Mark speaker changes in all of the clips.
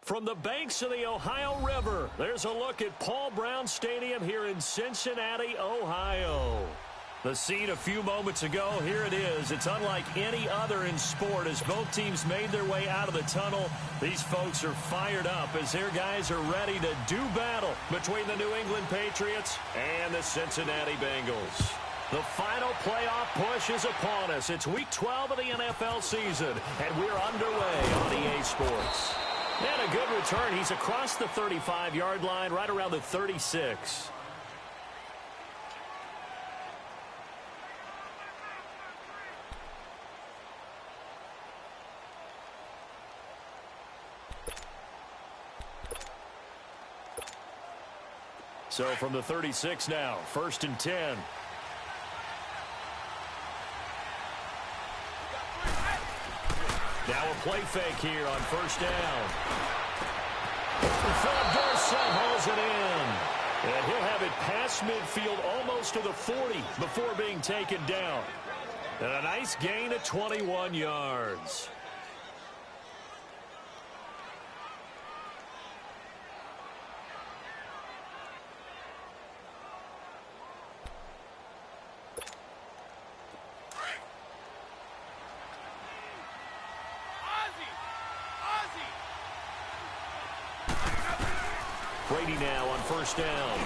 Speaker 1: From the banks of the Ohio River, there's a look at Paul Brown Stadium here in Cincinnati, Ohio. The scene a few moments ago, here it is. It's unlike any other in sport as both teams made their way out of the tunnel. These folks are fired up as their guys are ready to do battle between the New England Patriots and the Cincinnati Bengals. The final playoff push is upon us. It's Week 12 of the NFL season, and we're underway on EA Sports. And a good return. He's across the 35-yard line, right around the 36. So from the 36 now, 1st and 10. Now a play fake here on 1st down. Philip Dorsett hauls it in. And he'll have it past midfield almost to the 40 before being taken down. And a nice gain of 21 yards. Brady now on 1st down.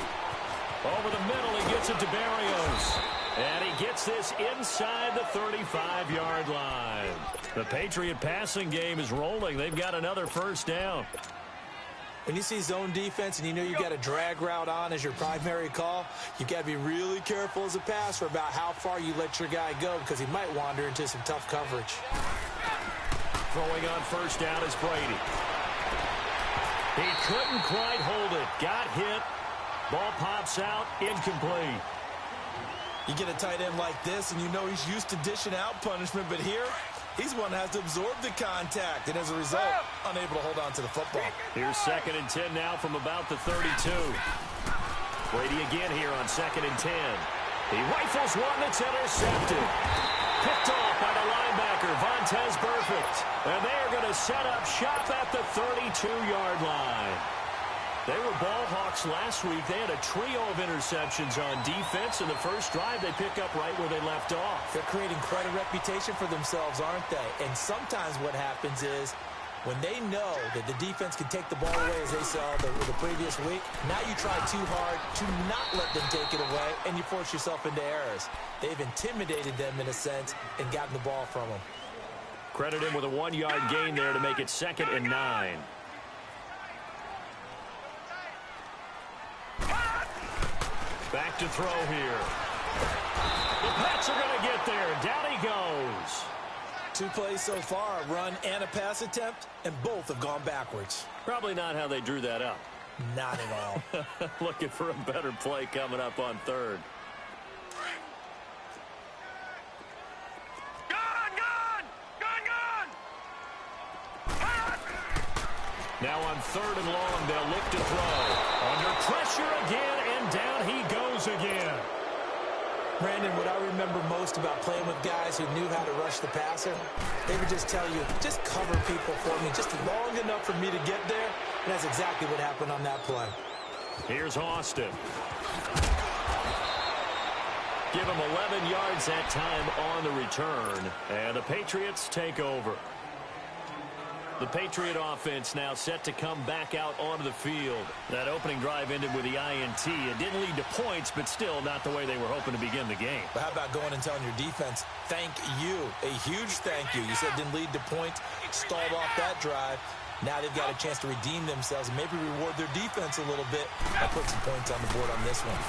Speaker 1: Over the middle, he gets it to Barrios. And he gets this inside the 35-yard line. The Patriot passing game is rolling. They've got another 1st down.
Speaker 2: When you see zone defense and you know you got a drag route on as your primary call, you got to be really careful as a passer about how far you let your guy go because he might wander into some tough coverage.
Speaker 1: Throwing on 1st down is Brady. He couldn't quite hold it. Got hit. Ball pops out. Incomplete.
Speaker 2: You get a tight end like this, and you know he's used to dishing out punishment, but here, he's one that has to absorb the contact, and as a result, unable to hold on to the football.
Speaker 1: Here's 2nd and 10 now from about the 32. Brady again here on 2nd and 10. He rifles one that's intercepted. Picked off by the linebacker, Vontaze Burfict. And they're going to set up shop at the 32-yard line. They were ball hawks last week. They had a trio of interceptions on defense. In the first drive, they pick up right where they left off.
Speaker 2: They're creating quite a reputation for themselves, aren't they? And sometimes what happens is when they know that the defense can take the ball away, as they saw the previous week, now you try too hard to not let them take it away, and you force yourself into errors. They've intimidated them in a sense and gotten the ball from them.
Speaker 1: Credit him with a 1-yard gain there to make it 2nd and 9. Back to throw here. The Pats are going to get there. Down he goes.
Speaker 2: 2 plays so far, a run and a pass attempt, and both have gone backwards.
Speaker 1: Probably not how they drew that up.
Speaker 2: Not at all.
Speaker 1: Looking for a better play coming up on 3rd. Now on 3rd and long, they'll look to throw. Under pressure again, and down he goes again.
Speaker 2: Brandon, what I remember most about playing with guys who knew how to rush the passer, they would just tell you, just cover people for me just long enough for me to get there. And that's exactly what happened on that play.
Speaker 1: Here's Austin. Give him 11 yards that time on the return. And the Patriots take over. The Patriot offense now set to come back out onto the field. That opening drive ended with the INT. It didn't lead to points, but still not the way they were hoping to begin the game.
Speaker 2: But how about going and telling your defense, thank you, a huge thank you. You said it didn't lead to points, stalled off that drive. Now they've got a chance to redeem themselves and maybe reward their defense a little bit by putting some points on the board on this one.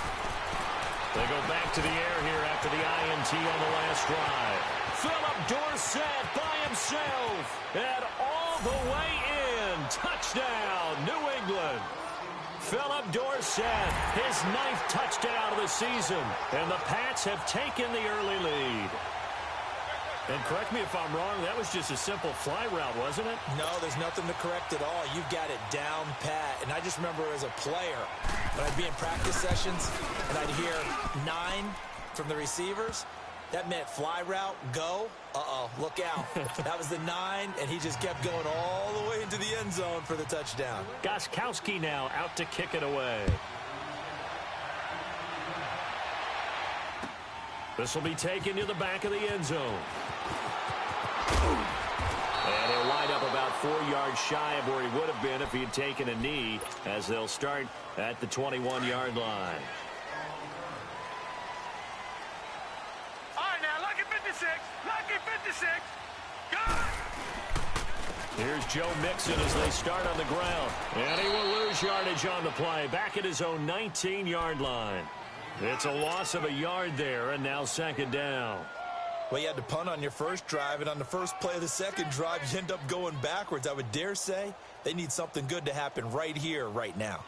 Speaker 1: They go back to the air here after the INT on the last drive. Philip Dorsett by himself, and all the way in. Touchdown, New England. Philip Dorsett, his 9th touchdown of the season, and the Pats have taken the early lead. And correct me if I'm wrong, that was just a simple fly route, wasn't it?
Speaker 2: No, there's nothing to correct at all. You've got it down pat. And I just remember as a player, when I'd be in practice sessions and I'd hear 9 from the receivers, That meant fly route, go. Uh-oh, look out. That was the 9, and he just kept going all the way into the end zone for the touchdown.
Speaker 1: Gostkowski now out to kick it away. This will be taken to the back of the end zone. And he'll wind up about 4 yards shy of where he would have been if he had taken a knee, as they'll start at the 21-yard line.
Speaker 3: All right, now, lucky 56. Lucky 56. Go!
Speaker 1: Here's Joe Mixon as they start on the ground. And he will lose yardage on the play, back at his own 19-yard line. It's a loss of a yard there, and now second down.
Speaker 2: Well, you had to punt on your first drive, and on the first play of the second drive, you end up going backwards. I would dare say they need something good to happen right here, right now.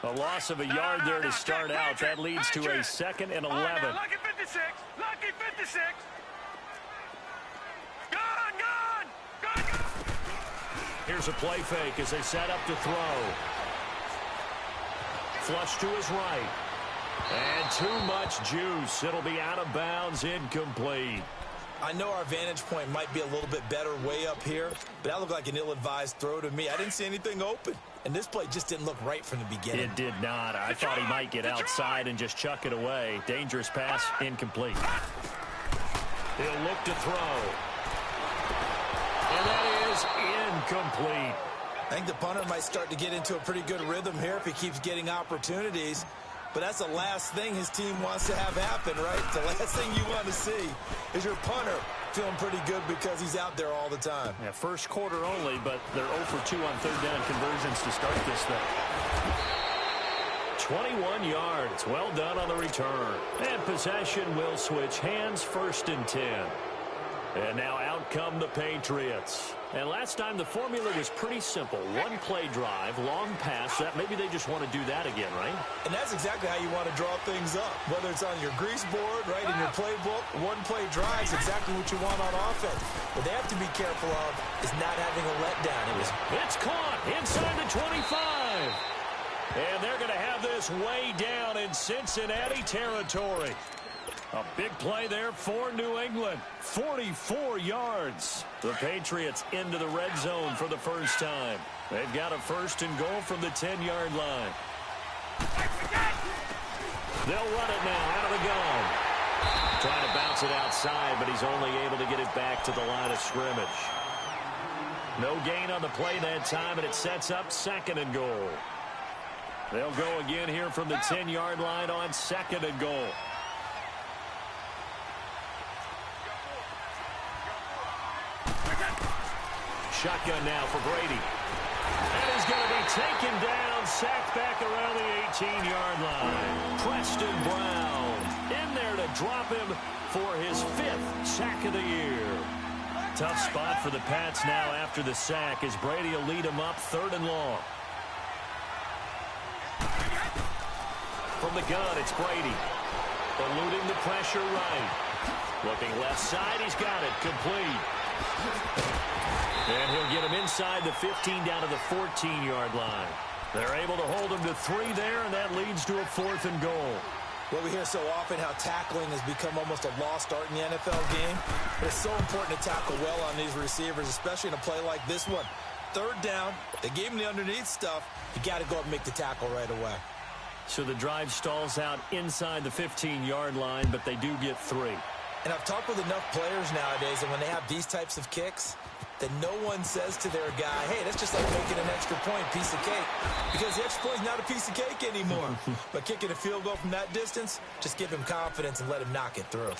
Speaker 1: A loss of a yard there to start out. That leads to a 2nd and 11.
Speaker 3: Lucky 56. Lucky 56. Gone.
Speaker 1: Here's a play fake as they set up to throw. Flush to his right. And too much juice. It'll be out of bounds, incomplete.
Speaker 2: I know our vantage point might be a little bit better way up here, but that looked like an ill-advised throw to me. I didn't see anything open, and this play just didn't look right from the beginning.
Speaker 1: It did not. I thought he might get outside and just chuck it away. Dangerous pass, incomplete. He'll look to throw. And that is incomplete.
Speaker 2: I think the punter might start to get into a pretty good rhythm here if he keeps getting opportunities. But that's the last thing his team wants to have happen, right? The last thing you want to see is your punter feeling pretty good because he's out there all the time.
Speaker 1: Yeah, first quarter only, but they're 0 for 2 on third down conversions to start this thing. 21 yards. Well done on the return. And possession will switch hands, 1st and 10. And now out come the Patriots. And last time the formula was pretty simple. 1 play drive, long pass. That maybe they just want to do that again, right?
Speaker 2: And that's exactly how you want to draw things up. Whether it's on your grease board, right, in your playbook, 1 play drive is exactly what you want on offense. What they have to be careful of is not having a letdown.
Speaker 1: It's caught inside the 25. And they're going to have this way down in Cincinnati territory. A big play there for New England. 44 yards. The Patriots into the red zone for the first time. They've got a 1st and goal from the 10-yard line. They'll run it now out of the gun. Trying to bounce it outside, but he's only able to get it back to the line of scrimmage. No gain on the play that time, and it sets up 2nd and goal. They'll go again here from the 10-yard line on 2nd and goal. Shotgun now for Brady. And he's going to be taken down, sacked back around the 18-yard line. Preston Brown in there to drop him for his 5th sack of the year. Tough spot for the Pats now after the sack as Brady will lead him up 3rd and long. From the gun, it's Brady. Eluding the pressure right. Looking left side, he's got it. Complete. And he'll get him inside the 15 down to the 14-yard line. They're able to hold him to 3 there, and that leads to a 4th and goal.
Speaker 2: Well, we hear so often how tackling has become almost a lost art in the NFL game. But it's so important to tackle well on these receivers, especially in a play like this one. 3rd down, they gave him the underneath stuff. You got to go up and make the tackle right away.
Speaker 1: So the drive stalls out inside the 15-yard line, but they do get 3.
Speaker 2: And I've talked with enough players nowadays, and when they have these types of kicks, that no one says to their guy, hey, that's just like making an extra point, piece of cake. Because the extra point is not a piece of cake anymore. But kicking a field goal from that distance, just give him confidence and let him knock it through.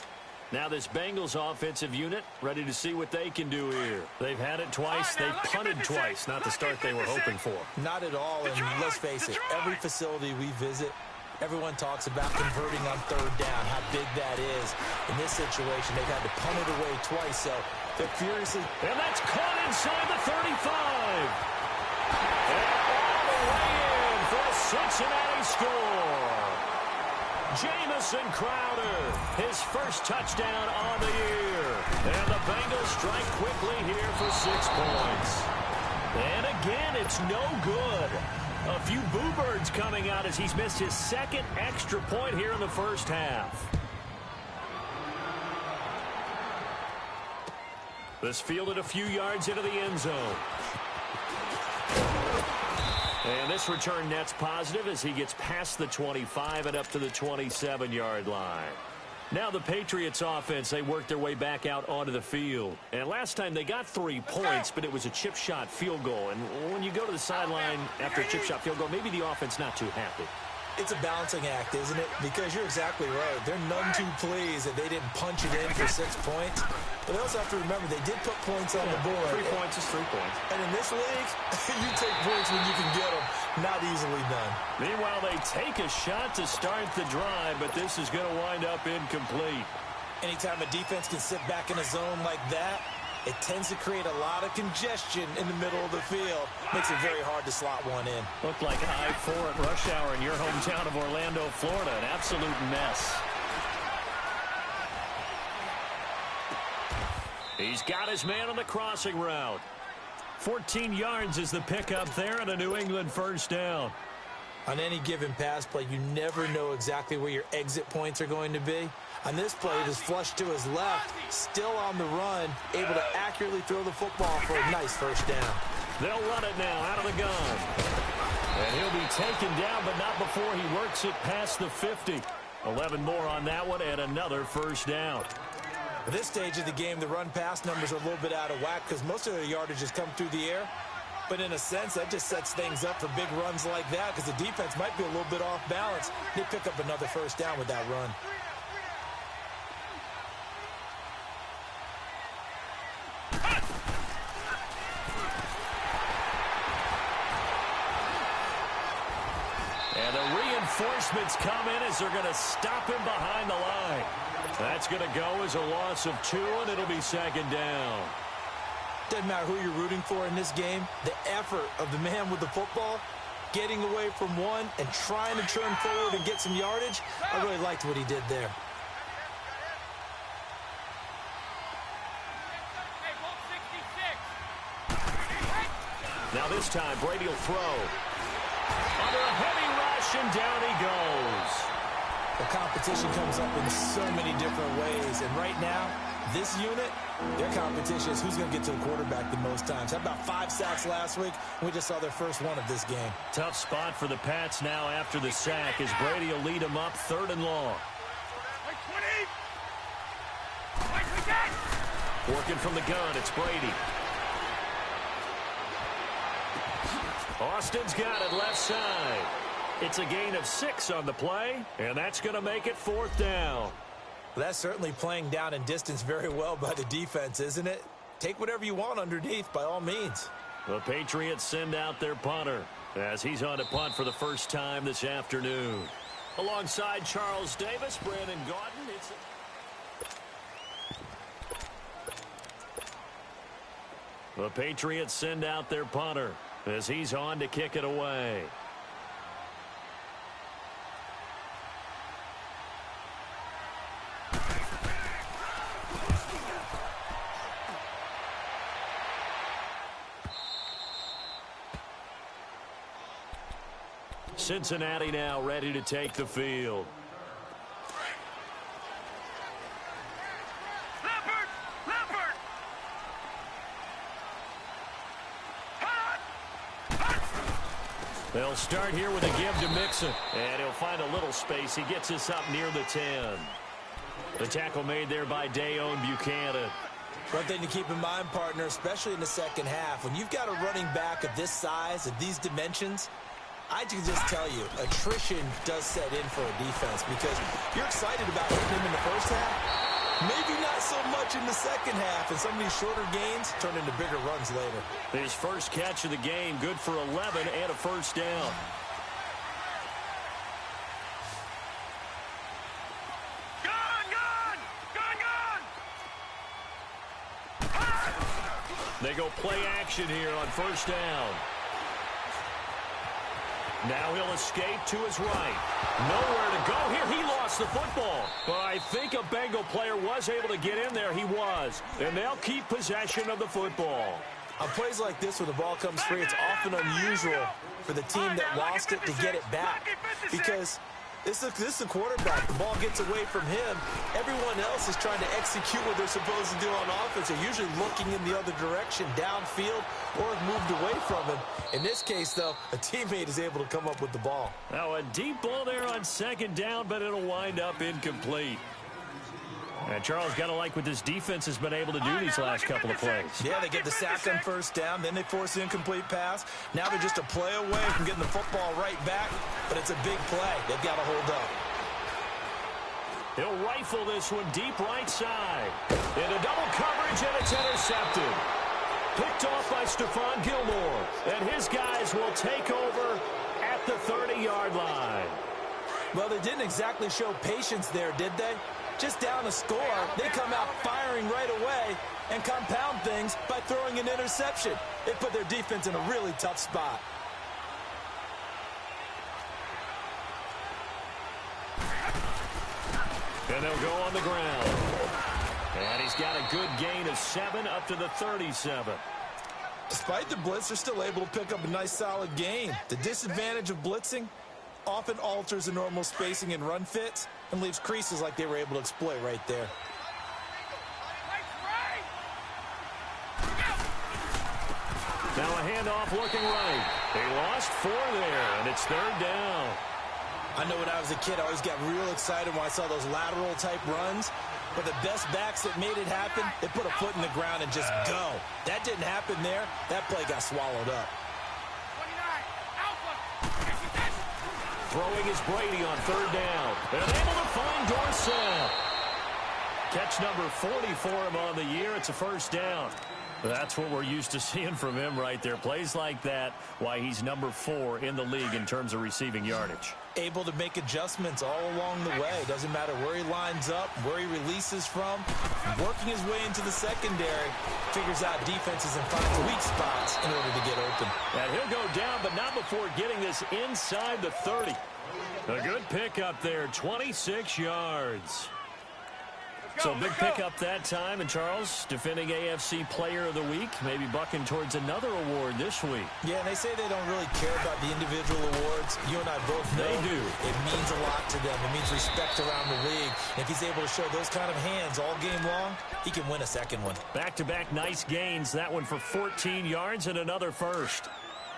Speaker 1: Now this Bengals offensive unit ready to see what they can do here. They've had it twice. They've punted twice. Not the start they were hoping for.
Speaker 2: Not at all. And let's face it, every facility we visit, everyone talks about converting on 3rd down, how big that is. In this situation, they've had to punt it away twice, so they're furiously...
Speaker 1: And that's caught inside the 35. And all the way in for a Cincinnati score. Jamison Crowder, his 1st touchdown on the year. And the Bengals strike quickly here for 6 points. And again, it's no good. A few boo birds coming out as he's missed his 2nd extra point here in the first half. This fielded a few yards into the end zone. And this return net's positive as he gets past the 25 and up to the 27-yard line. Now the Patriots offense, they work their way back out onto the field. And last time they got 3 points, but it was a chip shot field goal. And when you go to the sideline after a chip shot field goal, maybe the offense not too happy.
Speaker 2: It's a balancing act, isn't it? Because you're exactly right. They're none too pleased that they didn't punch it in for 6 points. But they also have to remember they did put points on the board.
Speaker 1: 3 points is 3 points.
Speaker 2: And in this league, you take points when you can get them. Not easily done.
Speaker 1: Meanwhile, they take a shot to start the drive, but this is going to wind up incomplete.
Speaker 2: Anytime a defense can sit back in a zone like that, it tends to create a lot of congestion in the middle of the field. Makes it very hard to slot one in.
Speaker 1: Looked like I-4 at rush hour in your hometown of Orlando, Florida. An absolute mess. He's got his man on the crossing route. 14 yards is the pickup there and a New England first down.
Speaker 2: On any given pass play, you never know exactly where your exit points are going to be. On this play, it is flushed to his left, still on the run, able to accurately throw the football for a nice first down.
Speaker 1: They'll run it now out of the gun. And he'll be taken down, but not before he works it past the 50. 11 more on that one and another first down.
Speaker 2: At this stage of the game, the run-pass numbers are a little bit out of whack because most of their yardage has come through the air. But in a sense, that just sets things up for big runs like that because the defense might be a little bit off balance. They pick up another first down with that run.
Speaker 1: And the reinforcements come in as they're going to stop him behind the line. That's going to go as a loss of 2, and it'll be second down.
Speaker 2: Doesn't matter who you're rooting for in this game. The effort of the man with the football, getting away from one and trying to turn forward and get some yardage, I really liked what he did there.
Speaker 1: Now this time, Brady will throw. Under a heavy rush, and down he goes.
Speaker 2: The competition comes up in so many different ways, and right now, this unit, their competition is who's going to get to the quarterback the most times. Had about 5 sacks last week. We just saw their first one of this game.
Speaker 1: Tough spot for the Pats now after the sack as Brady will lead them up 3rd and long. Working from the gun, it's Brady. Austin's got it left side. It's a gain of 6 on the play, and that's going to make it 4th down.
Speaker 2: Well, that's certainly playing down in distance very well by the defense, isn't it? Take whatever you want underneath, by all means.
Speaker 1: The Patriots send out their punter as he's on to punt for the first time this afternoon. Alongside Charles Davis, Brandon Gaudin. The Patriots send out their punter as he's on to kick it away. Cincinnati now ready to take the field. They'll start here with a give to Mixon. And he'll find a little space. He gets us up near the 10. The tackle made there by Dayon Buchanan.
Speaker 2: One thing to keep in mind, partner, especially in the second half, when you've got a running back of this size, of these dimensions, I can just tell you, attrition does set in for a defense because you're excited about hitting him in the first half. Maybe not so much in the second half, and some of these shorter gains turn into bigger runs later.
Speaker 1: His first catch of the game, good for 11 and a first down. They go play action here on first down. Now he'll escape to his right. Nowhere to go here. He lost the football. But I think a Bengal player was able to get in there. He was. And they'll keep possession of the football.
Speaker 2: On plays like this where the ball comes free, it's often unusual for the team that lost it to get it back. Because This is a quarterback. The ball gets away from him. Everyone else is trying to execute what they're supposed to do on offense. They're usually looking in the other direction, downfield, or moved away from him. In this case, though, a teammate is able to come up with the ball.
Speaker 1: Now a deep ball there on second down, but it'll wind up incomplete. And Charles, got to like what this defense has been able to do these last couple of plays.
Speaker 2: Yeah, they get the sack on first down, then they force the incomplete pass. Now they're just a play away from getting the football right back, but it's a big play. They've got to hold up.
Speaker 1: He'll rifle this one deep right side. Into double coverage, and it's intercepted. Picked off by Stephon Gilmore, and his guys will take over at the 30-yard line.
Speaker 2: Well, they didn't exactly show patience there, did they? Just down a score, they come out firing right away and compound things by throwing an interception. They put their defense in a really tough spot.
Speaker 1: And they'll go on the ground. And he's got a good gain of 7 up to the 37.
Speaker 2: Despite the blitz, they're still able to pick up a nice solid gain. The disadvantage of blitzing often alters the normal spacing and run fits and leaves creases like they were able to exploit right there.
Speaker 1: Now a handoff looking right. They lost 4 there, and it's third down.
Speaker 2: I know when I was a kid, I always got real excited when I saw those lateral-type runs. But the best backs that made it happen, they put a foot in the ground and just go. That didn't happen there. That play got swallowed up.
Speaker 1: Throwing is Brady on third down. And able to find Dorsett. Catch number 40 for him on the year. It's a first down. That's what we're used to seeing from him right there. Plays like that, why he's number 4 in the league in terms of receiving yardage.
Speaker 2: Able to make adjustments all along the way. Doesn't matter where he lines up, where he releases from. Working his way into the secondary. Figures out defenses and finds weak spots in order to get open.
Speaker 1: And he'll go down, but not before getting this inside the 30. A good pickup there, 26 yards. So big pickup that time, and Charles, defending AFC Player of the Week, maybe bucking towards another award this week.
Speaker 2: Yeah, and they say they don't really care about the individual awards. You and I both know
Speaker 1: they do.
Speaker 2: It means a lot to them. It means respect around the league. And if he's able to show those kind of hands all game long, he can win a second one.
Speaker 1: Back-to-back nice gains. That one for 14 yards and another first.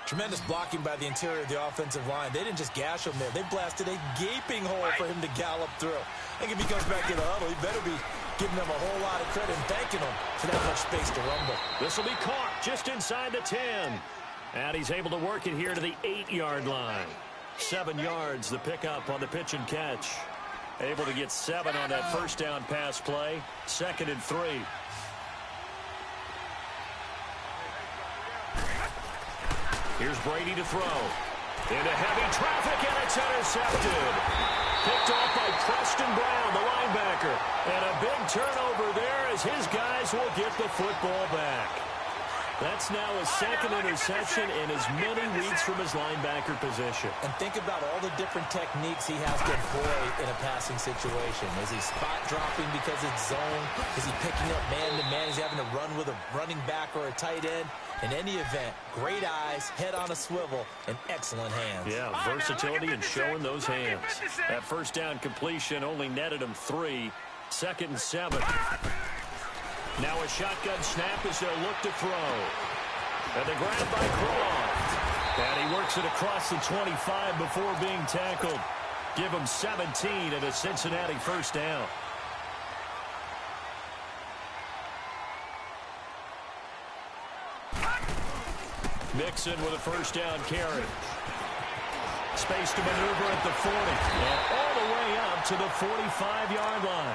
Speaker 2: Tremendous blocking by the interior of the offensive line. They didn't just gash him there. They blasted a gaping hole for him to gallop through. I think if he comes back to the huddle, he better be giving them a whole lot of credit and thanking them for that much space to rumble.
Speaker 1: This will be caught just inside the 10. And he's able to work it here to the 8-yard line. 7 yards, the pickup on the pitch and catch. Able to get 7 on that first down pass play. 2nd and 3. Here's Brady to throw. Into heavy traffic, and it's intercepted. Picked off by Preston Brown, the linebacker. And a big turnover there as his guys will get the football back. That's now his 2nd interception in as many weeks from his linebacker position.
Speaker 2: And think about all the different techniques he has to employ in a passing situation. Is he spot dropping because it's zone? Is he picking up man-to-man? Is he having to run with a running back or a tight end? In any event, great eyes, head on a swivel, and excellent hands.
Speaker 1: Yeah, versatility and showing those hands. That first down completion only netted him 3. 2nd and 7. Now a shotgun snap as they'll look to throw. And the grab by Croft. And he works it across the 25 before being tackled. Give him 17 and a Cincinnati first down. Mixon with a first down carry. Space to maneuver at the 40. And all the way up to the 45-yard line.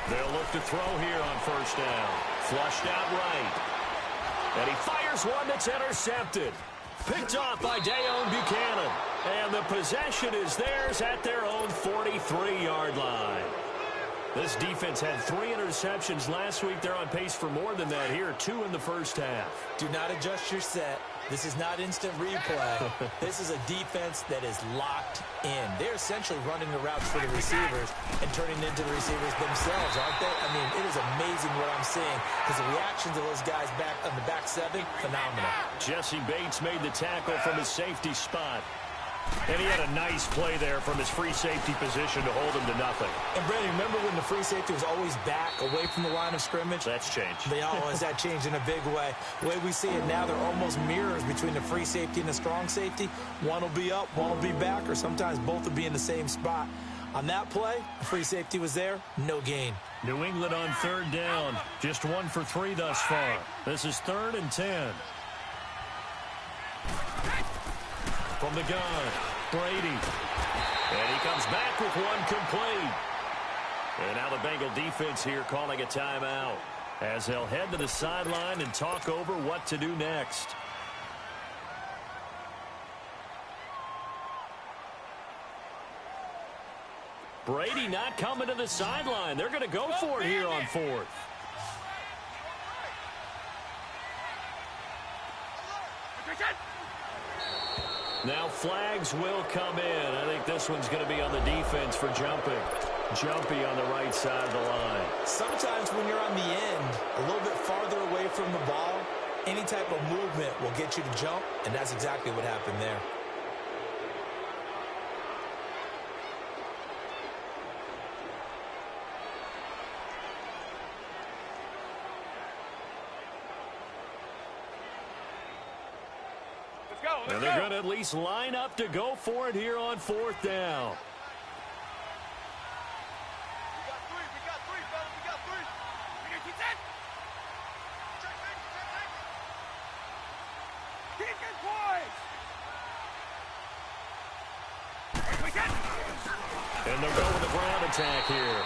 Speaker 1: They'll look to throw here on first down. Flushed out right. And he fires one that's intercepted. Picked off by Dayon Buchanan. And the possession is theirs at their own 43-yard line. This defense had 3 interceptions last week. They're on pace for more than that here, 2 in the first half.
Speaker 2: Do not adjust your set. This is not instant replay. This is a defense that is locked in. They're essentially running the routes for the receivers and turning into the receivers themselves, aren't they? I mean, it is amazing what I'm seeing because the reactions of those guys back on the back 7, phenomenal.
Speaker 1: Jesse Bates made the tackle from his safety spot. And he had a nice play there from his free safety position to hold him to nothing.
Speaker 2: And, Brandon, remember when the free safety was always back, away from the line of scrimmage?
Speaker 1: That's changed.
Speaker 2: They always that changed in a big way. The way we see it now, they're almost mirrors between the free safety and the strong safety. One will be up, one will be back, or sometimes both will be in the same spot. On that play, the free safety was there, no gain.
Speaker 1: New England on 3rd down. Just 1 for 3 thus far. This is 3rd and 10. From the gun, Brady. And he comes back with 1 complete. And now the Bengal defense here calling a timeout as they'll head to the sideline and talk over what to do next. Brady not coming to the sideline. They're going to go for it here on 4th. Now flags will come in. I think this one's going to be on the defense for jumping. Jumpy on the right side of the line.
Speaker 2: Sometimes when you're on the end, a little bit farther away from the ball, any type of movement will get you to jump, and that's exactly what happened there.
Speaker 1: And they're going to at least line up to go for it here on 4th down.
Speaker 3: We got 3, fellas. We got 3. Keep it, boys.
Speaker 1: And they'll go with the ground attack here.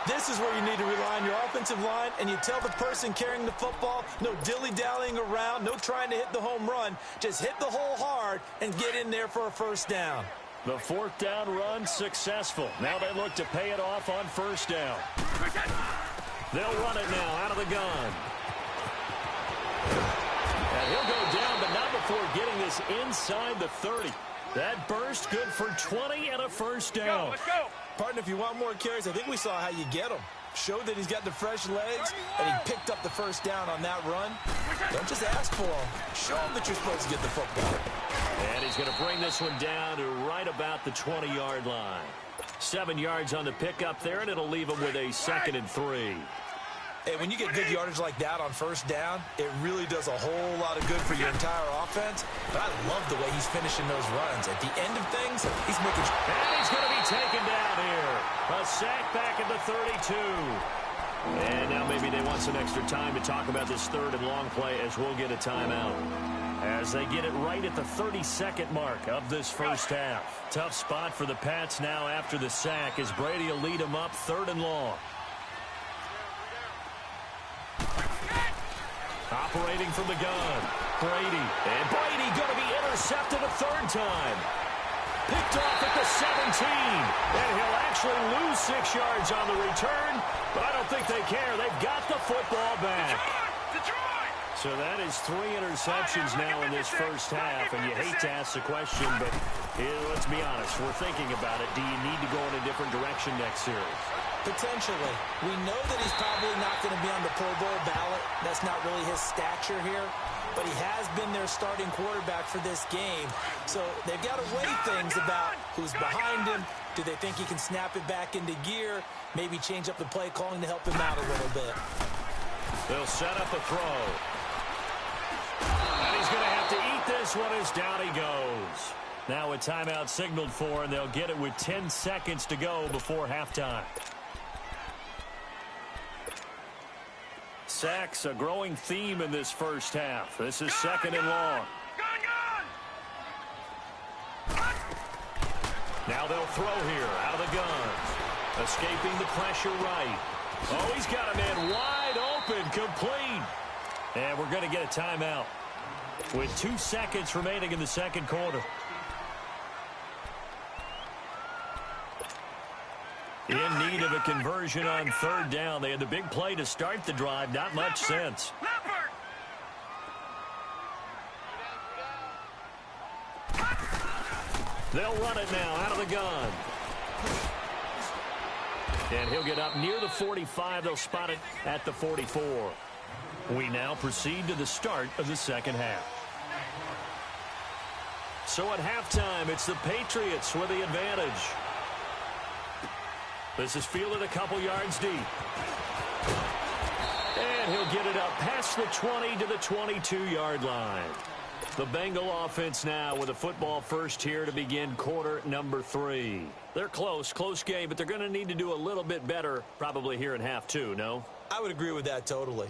Speaker 2: This is where you need to rely on your offensive line, and you tell the person carrying the football, no dilly-dallying around, no trying to hit the home run. Just hit the hole hard and get in there for a 1st down.
Speaker 1: The 4th down run successful. Now they look to pay it off on 1st down. They'll run it now out of the gun. And he'll go down, but not before getting this inside the 30. That burst good for 20 and a 1st down.
Speaker 3: Let's go.
Speaker 2: Partner, if you want more carries, I think we saw how you get him. Showed that he's got the fresh legs, and he picked up the 1st down on that run. Don't just ask for him. Show him that you're supposed to get the football.
Speaker 1: And he's going to bring this one down to right about the 20-yard line. 7 yards on the pickup there, and it'll leave him with a 2nd and 3.
Speaker 2: Hey, when you get good yardage like that on 1st down, it really does a whole lot of good for your entire offense. But I love the way he's finishing those runs. At the end of things, he's making...
Speaker 1: And he's going to be taken down here. A sack back at the 32. And now maybe they want some extra time to talk about this 3rd and long play as we'll get a timeout. As they get it right at the 32nd mark of this 1st half. Tough spot for the Pats now after the sack as Brady will lead them up 3rd and long. Operating from the gun, Brady. And Brady going to be intercepted a 3rd time. Picked off at the 17. And he'll actually lose 6 yards on the return. But I don't think they care. They've got the football back. So that is 3 interceptions now in this 1st half. And you hate to ask the question, but let's be honest. We're thinking about it. Do you need to go in a different direction next series?
Speaker 2: Potentially. We know that he's probably not going to be on the Pro Bowl ballot. That's not really his stature here. But he has been their starting quarterback for this game. So they've got to weigh things about who's behind him. Do they think he can snap it back into gear? Maybe change up the play calling to help him out a little bit.
Speaker 1: They'll set up a throw. And he's going to have to eat this one as down he goes. Now a timeout signaled for, and they'll get it with 10 seconds to go before halftime. Sacks, a growing theme in this 1st half. This is 2nd and long. Now they'll throw here out of the gun. Escaping the pressure right. Oh, he's got a man wide open, complete. And we're going to get a timeout with 2 seconds remaining in the 2nd quarter. In need of a conversion on third down. They had the big play to start the drive. Not much sense. They'll run it now out of the gun. And he'll get up near the 45. They'll spot it at the 44. We now proceed to the start of the second half. So at halftime, it's the Patriots with the advantage. This is fielded a couple yards deep. And he'll get it up past the 20 to the 22-yard line. The Bengal offense now with a football first here to begin quarter number 3. They're close game, but they're going to need to do a little bit better probably here in half 2, no?
Speaker 2: I would agree with that totally.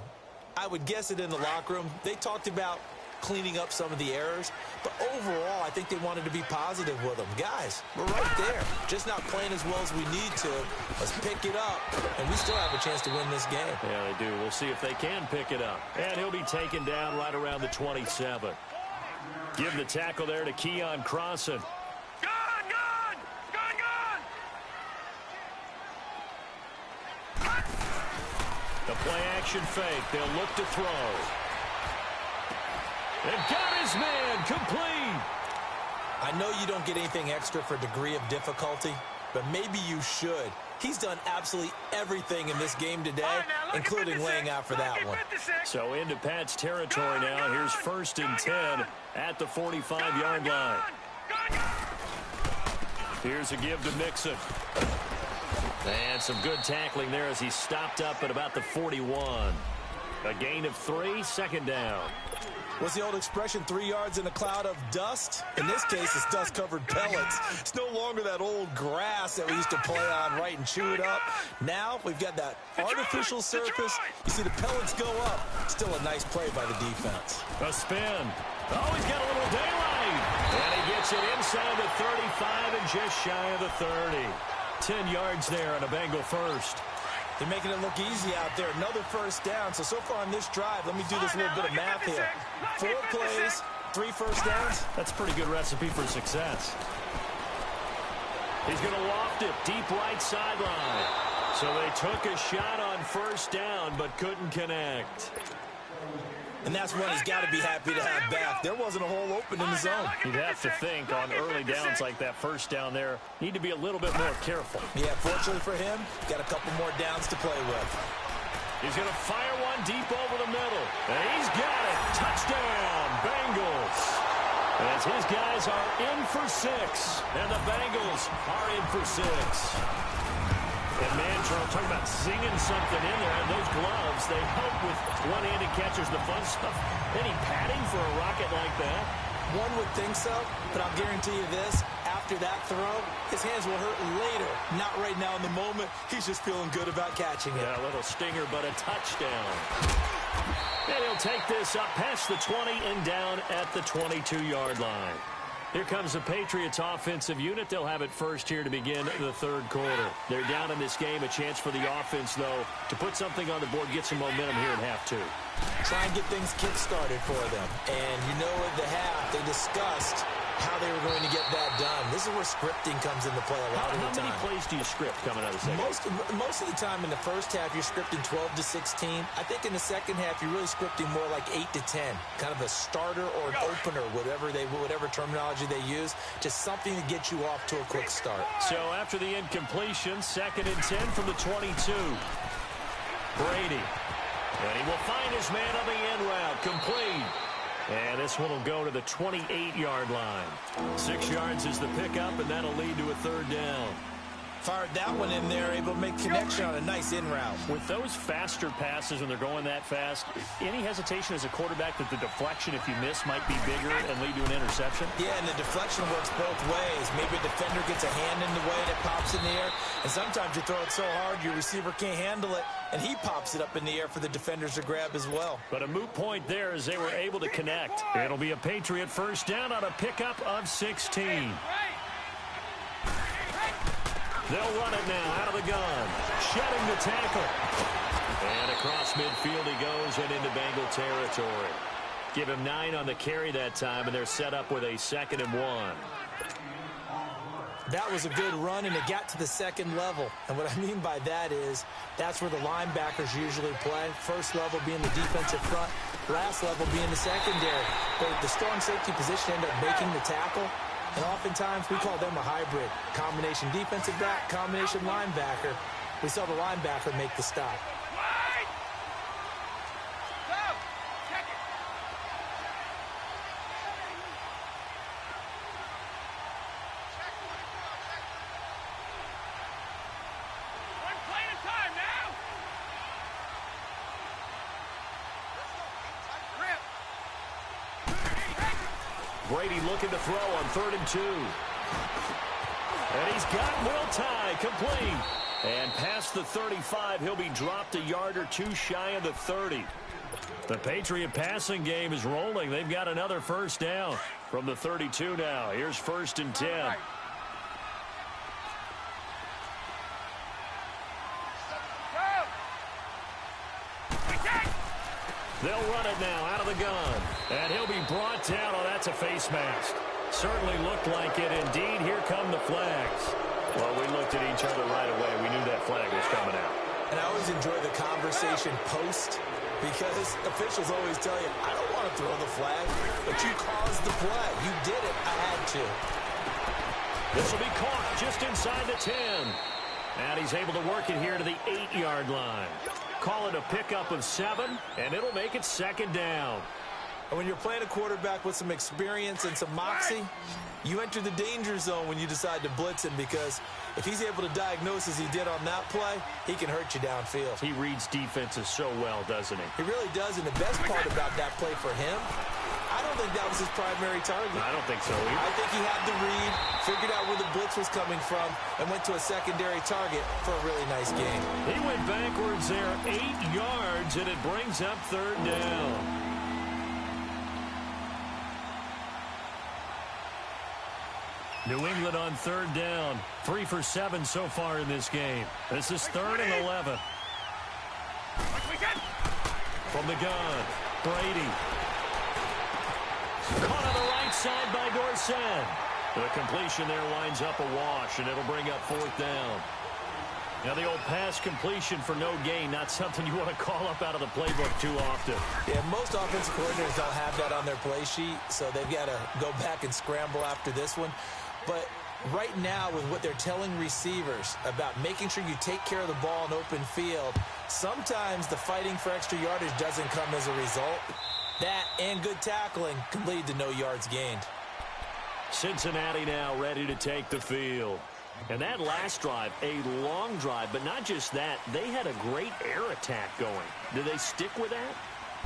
Speaker 2: I would guess it in the locker room. They talked about cleaning up some of the errors, but overall, I think they wanted to be positive with them. Guys, we're right there. Just not playing as well as we need to. Let's pick it up, and we still have a chance to win this game.
Speaker 1: Yeah, they do. We'll see if they can pick it up. And he'll be taken down right around the 27. Give the tackle there to Keon Crossan. The play-action fake. They'll look to throw. They've got his man complete.
Speaker 2: I know you don't get anything extra for degree of difficulty, but maybe you should. He's done absolutely everything in this game today, including laying out for that one.
Speaker 1: So into Pat's territory now. Here's 1st and 10 at the 45-yard line. Here's a give to Mixon. And some good tackling there as he stopped up at about the 41. A gain of 3, second down.
Speaker 2: What's the old expression, 3 yards in a cloud of dust? In this case, it's dust-covered pellets. It's no longer that old grass that we used to play on, right, and chew it up. Now we've got that artificial surface. You see the pellets go up. Still a nice play by the defense.
Speaker 1: A spin. Oh, he's got a little daylight. And he gets it inside the 35 and just shy of the 30. 10 yards there on a Bengal first.
Speaker 2: They're making it look easy out there. Another first down. So far on this drive, let me do this little bit of math here. 4 plays, 3 first downs.
Speaker 1: That's a pretty good recipe for success. He's going to loft it deep right sideline. So they took a shot on first down but couldn't connect.
Speaker 2: And that's one he's got to be happy to have back. There wasn't a hole open in the zone.
Speaker 1: You'd have to think on early downs like that first down there, need to be a little bit more careful.
Speaker 2: Yeah, fortunately for him, got a couple more downs to play with.
Speaker 1: He's going to fire one deep over the middle. And he's got it. Touchdown, Bengals. As his guys are in for 6. And the Bengals are in for 6. And man, Charles, talking about singing something in there. And those gloves, they help with one-handed catchers, the fun stuff. Any padding for a rocket like that?
Speaker 2: One would think so, but I'll guarantee you this. After that throw, his hands will hurt later. Not right now in the moment. He's just feeling good about catching it.
Speaker 1: Yeah, a little stinger, but a touchdown. And he'll take this up past the 20 and down at the 22-yard line. Here comes the Patriots offensive unit. They'll have it first here to begin the third quarter. They're down in this game. A chance for the offense, though, to put something on the board, get some momentum here in half 2.
Speaker 2: Try and get things kick-started for them. And you know at the half, they discussed how they were going to get that done. This is where scripting comes into play a lot of the time.
Speaker 1: How many plays do you script coming out of the second?
Speaker 2: Most of the time in the first half, you're scripting 12 to 16. I think in the second half, you're really scripting more like 8 to 10. Kind of a starter or an opener, whatever terminology they use, just something to get you off to a quick start.
Speaker 1: So after the incompletion, 2nd and 10 from the 22. Brady. And he will find his man on the end route. Complete. And this one will go to the 28-yard line. 6 yards is the pickup, and that'll lead to a third down.
Speaker 2: Fired that one in there, able to make connection on a nice in route.
Speaker 1: With those faster passes when they're going that fast, any hesitation as a quarterback that the deflection, if you miss, might be bigger and lead to an interception?
Speaker 2: Yeah, and the deflection works both ways. Maybe a defender gets a hand in the way and it pops in the air. And sometimes you throw it so hard your receiver can't handle it, and he pops it up in the air for the defenders to grab as well.
Speaker 1: But a moot point there as they were able to connect. It'll be a Patriot first down on a pickup of 16. They'll run it now out of the gun. Shedding the tackle. And across midfield he goes and into Bengal territory. Give him 9 on the carry that time, and they're set up with a 2nd and 1.
Speaker 2: That was a good run, and it got to the second level. And what I mean by that is that's where the linebackers usually play. First level being the defensive front, last level being the secondary. The strong safety position ended up making the tackle, and oftentimes we call them a hybrid. Combination defensive back, combination linebacker. We saw the linebacker make the stop.
Speaker 1: Brady looking to throw on 3rd and 2. And he's got Will Tye complete. And past the 35, he'll be dropped a yard or two shy of the 30. The Patriot passing game is rolling. They've got another first down from the 32 now. Here's 1st and 10. They'll run it now out of the gun. And he'll be brought down. Oh, that's a face mask. Certainly looked like it. Indeed, here come the flags. Well, we looked at each other right away. We knew that flag was coming out.
Speaker 2: And I always enjoy the conversation post because officials always tell you, I don't want to throw the flag, but you caused the play. You did it. I had to.
Speaker 1: This will be caught just inside the 10. And he's able to work it here to the 8-yard line. Call it a pickup of 7, and it'll make it 2nd down.
Speaker 2: And when you're playing a quarterback with some experience and some moxie, you enter the danger zone when you decide to blitz him because if he's able to diagnose as he did on that play, he can hurt you downfield.
Speaker 1: He reads defenses so well, doesn't he?
Speaker 2: He really does, and the best part about that play for him, I don't think that was his primary target.
Speaker 1: I don't think so either.
Speaker 2: I think he had the read, figured out where the blitz was coming from, and went to a secondary target for a really nice game.
Speaker 1: He went backwards there 8 yards, and it brings up 3rd down. New England on 3rd down. 3 for 7 so far in this game. This is 3rd and 11. From the gun, Brady. Caught on the right side by Dorsett. The completion there winds up a wash, and it'll bring up 4th down. Now, the old pass completion for no gain, not something you want to call up out of the playbook too often.
Speaker 2: Yeah, most offensive coordinators don't have that on their play sheet, so they've got to go back and scramble after this one. But right now, with what they're telling receivers about making sure you take care of the ball in open field, sometimes the fighting for extra yardage doesn't come as a result. That and good tackling can lead to no yards gained.
Speaker 1: Cincinnati now ready to take the field. And that last drive, a long drive, but not just that, they had a great air attack going. Do they stick with that?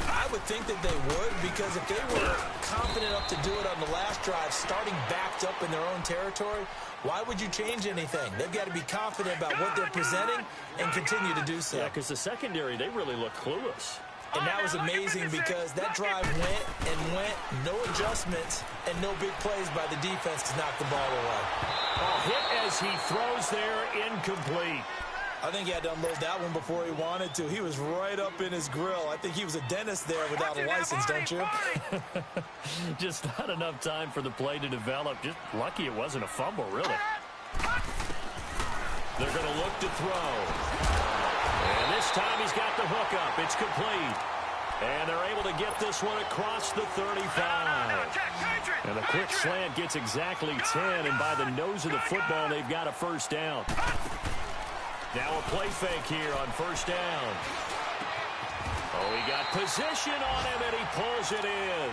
Speaker 2: I would think that they would, because if they were confident enough to do it on the last drive, starting backed up in their own territory, why would you change anything? They've got to be confident about what they're presenting and continue to do so.
Speaker 1: Yeah, because the secondary, they really look clueless.
Speaker 2: And that was amazing because that drive went and went, no adjustments, and no big plays by the defense to knock the ball away.
Speaker 1: Oh, hit as he throws there, incomplete.
Speaker 2: I think he had to unload that one before he wanted to. He was right up in his grill. I think he was a dentist there without a license, don't you?
Speaker 1: Just not enough time for the play to develop. Just lucky it wasn't a fumble, really. They're going to look to throw. And this time he's got the hook up. It's complete. And they're able to get this one across the 35. And the quick slant gets exactly 10. And by the nose of the football, they've got a first down. Now a play fake here on 1st down. Oh, he got position on him, and he pulls it in.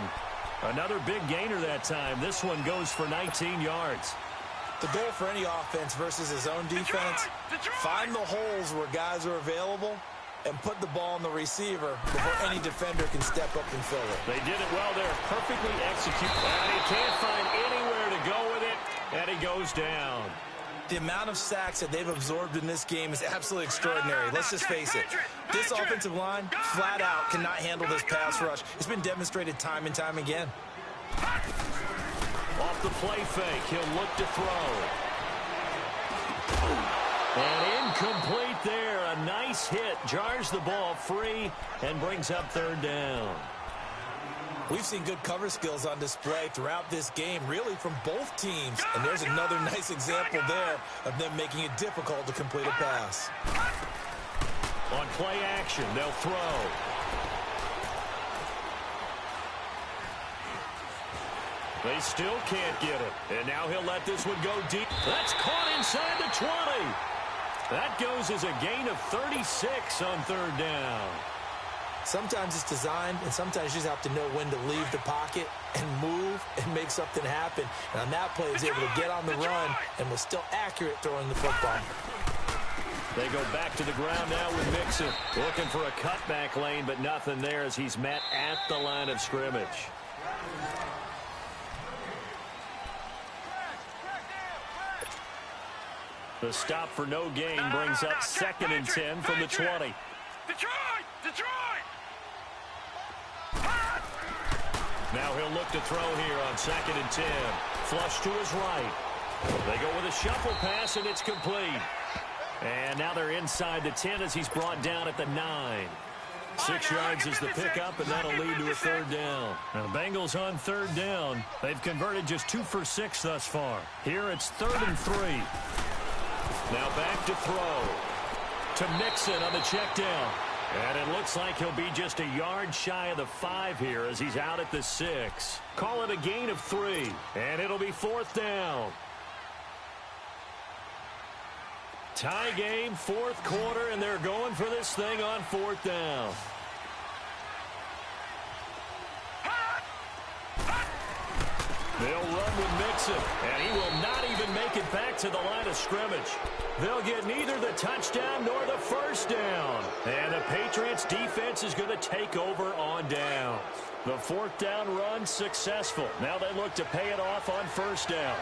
Speaker 1: Another big gainer that time. This one goes for 19 yards.
Speaker 2: The goal for any offense versus his own defense, find the holes where guys are available and put the ball on the receiver before any defender can step up and fill it.
Speaker 1: They did it well there. Perfectly executed. And he can't find anywhere to go with it, and he goes down.
Speaker 2: The amount of sacks that they've absorbed in this game is absolutely extraordinary. Let's just face it. This offensive line, flat out, cannot handle this pass rush. It's been demonstrated time and time again.
Speaker 1: Off the play fake, he'll look to throw. And incomplete there. A nice hit. Jars the ball free and brings up 3rd down.
Speaker 2: We've seen good cover skills on display throughout this game, really from both teams. And there's another nice example there of them making it difficult to complete a pass.
Speaker 1: On play action, they'll throw. They still can't get it. And now he'll let this one go deep. That's caught inside the 20. That goes as a gain of 36 on third down.
Speaker 2: Sometimes it's designed, and sometimes you just have to know when to leave the pocket and move and make something happen. And on that play, he's able to get on the run and was still accurate throwing the football.
Speaker 1: They go back to the ground now with Mixon. Looking for a cutback lane, but nothing there as he's met at the line of scrimmage. The stop for no gain brings up 2nd and 10 from the 20.
Speaker 3: Detroit!
Speaker 1: Now he'll look to throw here on 2nd and 10. Flush to his right. They go with a shuffle pass, and it's complete. And now they're inside the 10 as he's brought down at the 9. 6 yards is the pickup, and that'll lead to a third down. Now the Bengals on third down. They've converted just 2 for 6 thus far. Here it's 3rd and 3. Now back to throw. To Mixon on the check down. And it looks like he'll be just a yard shy of the 5 here as he's out at the 6. Call it a gain of 3. And it'll be 4th down. Tie game, 4th quarter, and they're going for this thing on 4th down. They'll run with Mixon, and he will not even make it back to the line of scrimmage. They'll get neither the touchdown nor the first down. And the Patriots defense is going to take over on down. The 4th down run successful. Now they look to pay it off on 1st down.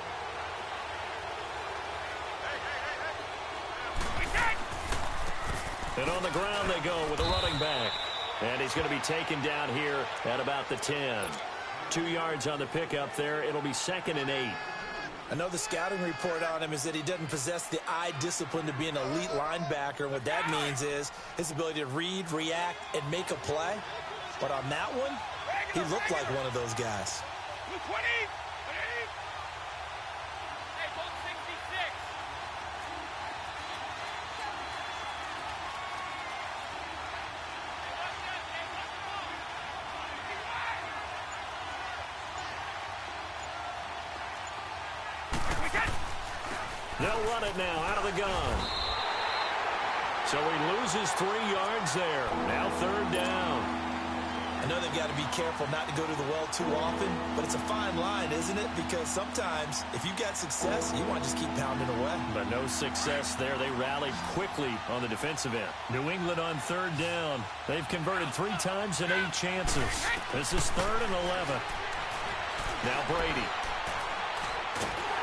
Speaker 1: And on the ground they go with a running back. And he's going to be taken down here at about the 10. 2 yards on the pickup there. It'll be 2nd and 8.
Speaker 2: I know the scouting report on him is that he doesn't possess the eye discipline to be an elite linebacker. What that means is his ability to read, react, and make a play. But on that one, he looked like one of those guys.
Speaker 3: 20.
Speaker 1: They'll run it now out of the gun. So he loses 3 yards there. Now 3rd down.
Speaker 2: I know they've got to be careful not to go to the well too often, but it's a fine line, isn't it? Because sometimes if you've got success, you want to just keep pounding away.
Speaker 1: But no success there. They rallied quickly on the defensive end. New England on 3rd down. They've converted 3 times in 8 chances. This is 3rd and 11. Now Brady.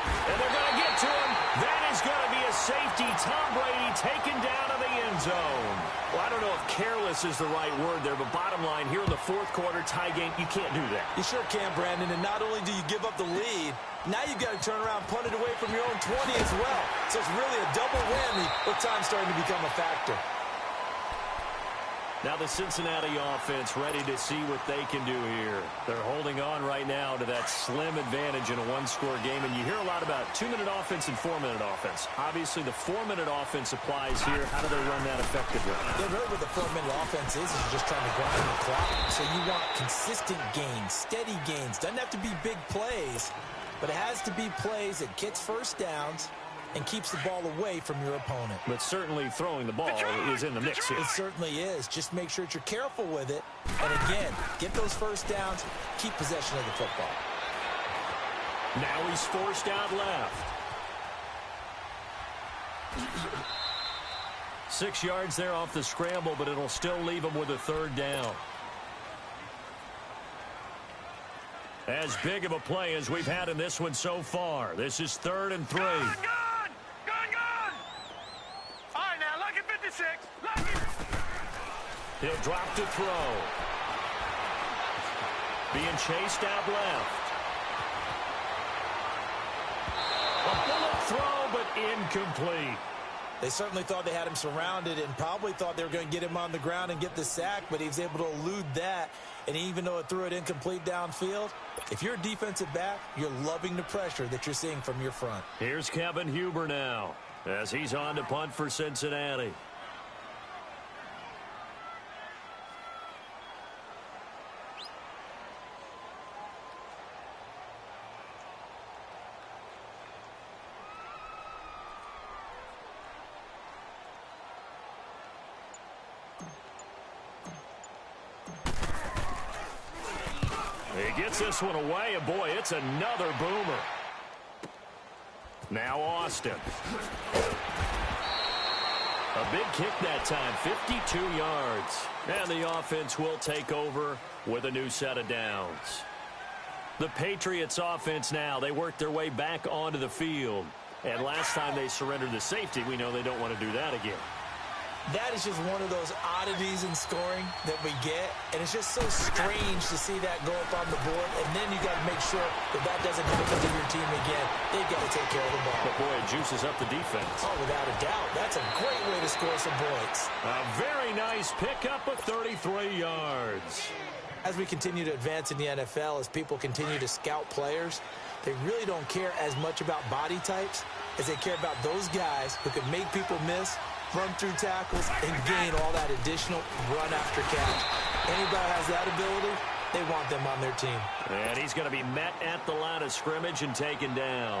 Speaker 1: And they're going to get to him. That is going to be a safety. Tom Brady taken down to the end zone. Well, I don't know if careless is the right word there, but bottom line, here in the 4th quarter tie game, you can't do that.
Speaker 2: You sure can, Brandon, and not only do you give up the lead, now you've got to turn around, punt it away from your own 20 as well. So it's really a double whammy with time starting to become a factor.
Speaker 1: Now the Cincinnati offense ready to see what they can do here. They're holding on right now to that slim advantage in a 1-score game. And you hear a lot about 2-minute offense and 4-minute offense. Obviously, the 4-minute offense applies here. How do they run that effectively?
Speaker 2: Yeah, really what the 4-minute offense is you're just trying to grind the clock. So you want consistent gains, steady gains. Doesn't have to be big plays, but it has to be plays that gets first downs and keeps the ball away from your opponent.
Speaker 1: But certainly throwing the ball is in the mix here.
Speaker 2: It certainly is. Just make sure that you're careful with it. And again, get those first downs, keep possession of the football.
Speaker 1: Now he's forced out left. 6 yards there off the scramble, but it'll still leave him with a 3rd down. As big of a play as we've had in this one so far. This is 3rd and 3.
Speaker 3: Gone! All right, now, lucky 56. Lucky.
Speaker 1: He'll drop to throw. Being chased out left. A bullet throw, but incomplete.
Speaker 2: They certainly thought they had him surrounded and probably thought they were going to get him on the ground and get the sack, but he was able to elude that. And even though it threw it incomplete downfield, if you're a defensive back, you're loving the pressure that you're seeing from your front.
Speaker 1: Here's Kevin Huber now as he's on to punt for Cincinnati. He gets this one away, and boy, it's another boomer. Now Austin. A big kick that time, 52 yards. And the offense will take over with a new set of downs. The Patriots offense now, they work their way back onto the field. And last time they surrendered the safety, we know they don't want to do that again.
Speaker 2: That is just one of those oddities in scoring that we get, and it's just so strange to see that go up on the board, and then you got to make sure that that doesn't happen to your team again. They've got to take care of the ball.
Speaker 1: But boy, it juices up the defense.
Speaker 2: Oh, without a doubt. That's a great way to score some points.
Speaker 1: A very nice pickup of 33 yards.
Speaker 2: As we continue to advance in the NFL, as people continue to scout players, they really don't care as much about body types as they care about those guys who can make people miss, run through tackles, and gain all that additional run after catch. Anybody has that ability, they want them on their team.
Speaker 1: And he's going to be met at the line of scrimmage and taken down.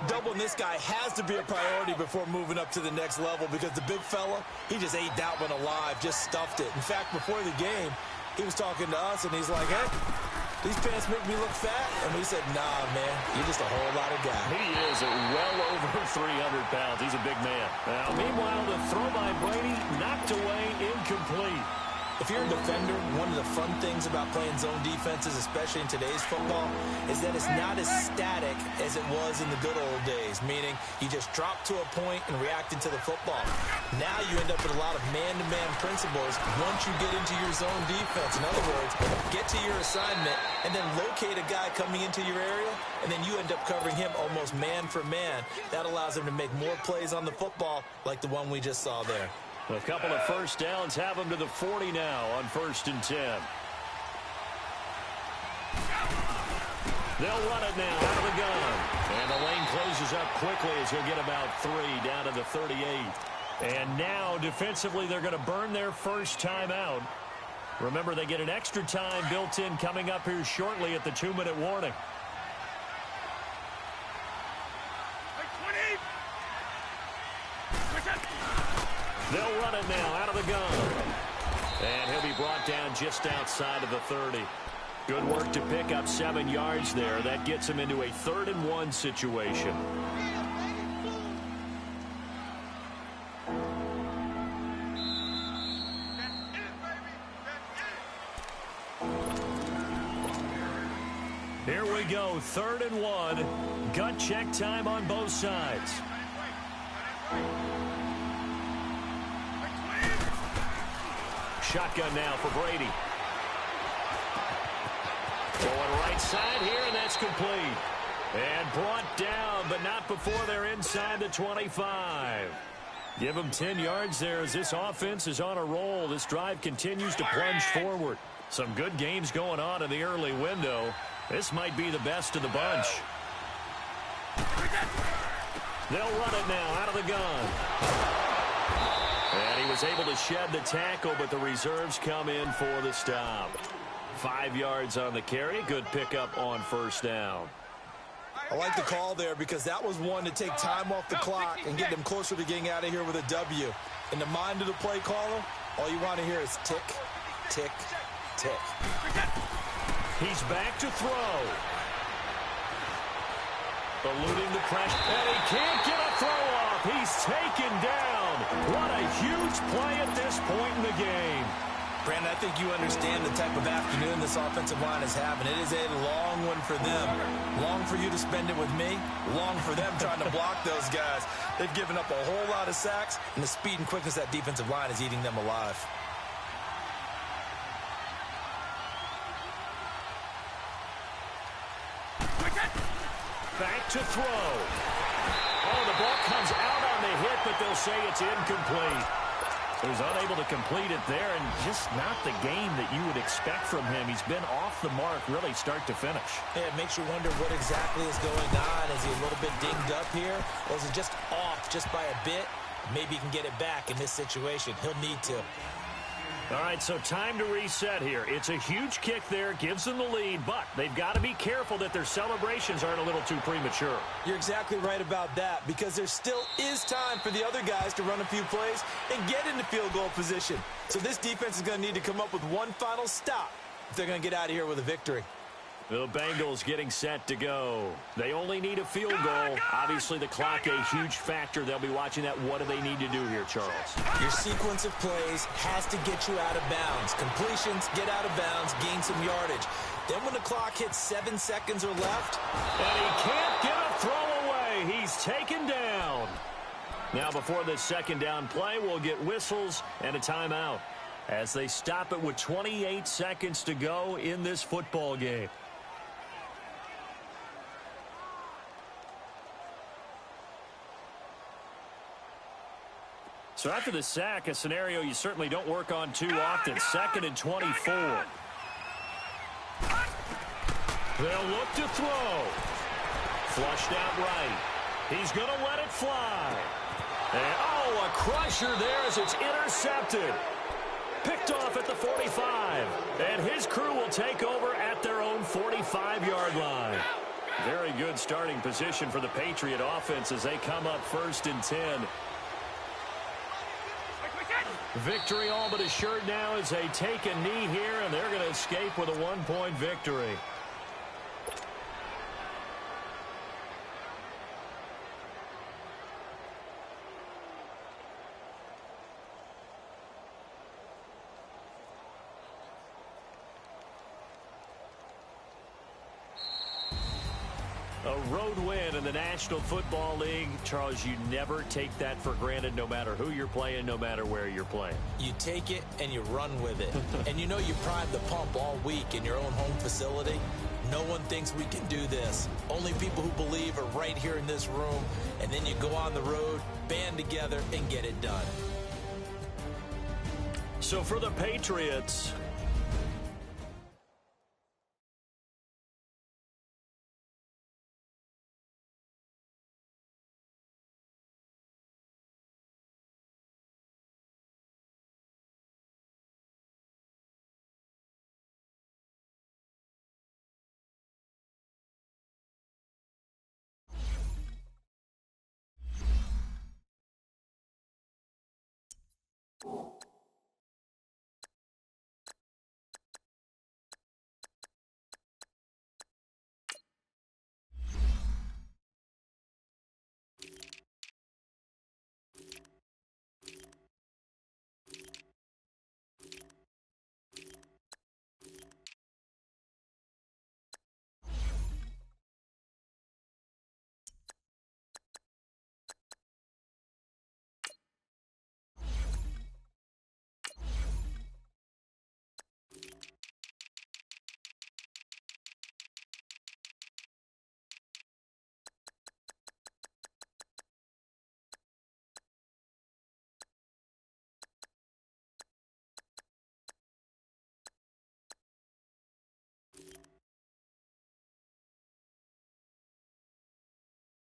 Speaker 2: Doubling this guy has to be a priority before moving up to the next level because the big fella, he just ate that one alive, just stuffed it. In fact, before the game, he was talking to us, and he's like, hey, these pants make me look fat? And we said, nah, man, you're just a whole lot of guy.
Speaker 1: He is well over 300 pounds. He's a big man. Now, meanwhile, the throw by Brady knocked away, incomplete.
Speaker 2: If you're a defender, one of the fun things about playing zone defenses, especially in today's football, is that it's not as static as it was in the good old days, meaning you just drop to a point and react into the football. Now you end up with a lot of man-to-man principles once you get into your zone defense. In other words, get to your assignment and then locate a guy coming into your area, and then you end up covering him almost man for man. That allows him to make more plays on the football like the one we just saw there.
Speaker 1: A couple of first downs have him to the 40 now on 1st and 10. They'll run it now out of the gun. And the lane closes up quickly as he'll get about 3 down to the 38. And now defensively they're going to burn their first timeout. Remember, they get an extra time built in coming up here shortly at the 2-minute warning. They'll run it now out of the gun. And he'll be brought down just outside of the 30. Good work to pick up 7 yards there. That gets him into a 3rd and 1 situation. Here we go, 3rd and 1. Gut check time on both sides. Shotgun now for Brady. Going right side here, and that's complete. And brought down, but not before they're inside the 25. Give them 10 yards there as this offense is on a roll. This drive continues to plunge forward. Some good games going on in the early window. This might be the best of the bunch. They'll run it now out of the gun. And he was able to shed the tackle, but the reserves come in for the stop. 5 yards on the carry. Good pickup on 1st down.
Speaker 2: I like the call there because that was one to take time off the clock and get them closer to getting out of here with a W. In the mind of the play caller, all you want to hear is tick, tick, tick.
Speaker 1: He's back to throw. Eluding the pressure. And he can't get a throw off. He's taken down. What a huge play at this point in the game.
Speaker 2: Brandon, I think you understand the type of afternoon this offensive line is having. It is a long one for them. Long for you to spend it with me. Long for them trying to block those guys. They've given up a whole lot of sacks, and the speed and quickness of that defensive line is eating them alive.
Speaker 1: Back to throw. Oh, the ball comes out on the hit, but they'll say it's incomplete. He was unable to complete it there, and just not the game that you would expect from him. He's been off the mark, really start to finish.
Speaker 2: Yeah, it makes you wonder what exactly is going on. Is he a little bit dinged up here, or is it just off just by a bit? Maybe he can get it back in this situation. He'll need to.
Speaker 1: All right, so time to reset here. It's a huge kick there, gives them the lead, but they've got to be careful that their celebrations aren't a little too premature.
Speaker 2: You're exactly right about that, because there still is time for the other guys to run a few plays and get into field goal position. So this defense is going to need to come up with one final stop if they're going to get out of here with a victory.
Speaker 1: The Bengals getting set to go. They only need a field goal. Obviously, the clock a huge factor. They'll be watching that. What do they need to do here, Charles?
Speaker 2: Your sequence of plays has to get you out of bounds. Completions, get out of bounds, gain some yardage. Then when the clock hits 7 seconds or left.
Speaker 1: And he can't get a throw away. He's taken down. Now, before this second down play, we'll get whistles and a timeout as they stop it with 28 seconds to go in this football game. So after the sack, a scenario you certainly don't work on too often. 2nd and 24. They'll look to throw. Flushed out right. He's going to let it fly. And, oh, a crusher there as it's intercepted. Picked off at the 45. And his crew will take over at their own 45-yard line. Very good starting position for the Patriot offense as they come up 1st and 10. Victory all but assured now as they take a knee here, and they're going to escape with a 1-point victory. A road win in the National Football League. Charles, you never take that for granted no matter who you're playing, no matter where you're playing.
Speaker 2: You take it and you run with it. And you know you primed the pump all week in your own home facility. No one thinks we can do this. Only people who believe are right here in this room. And then you go on the road, band together, and get it done.
Speaker 1: So for the Patriots,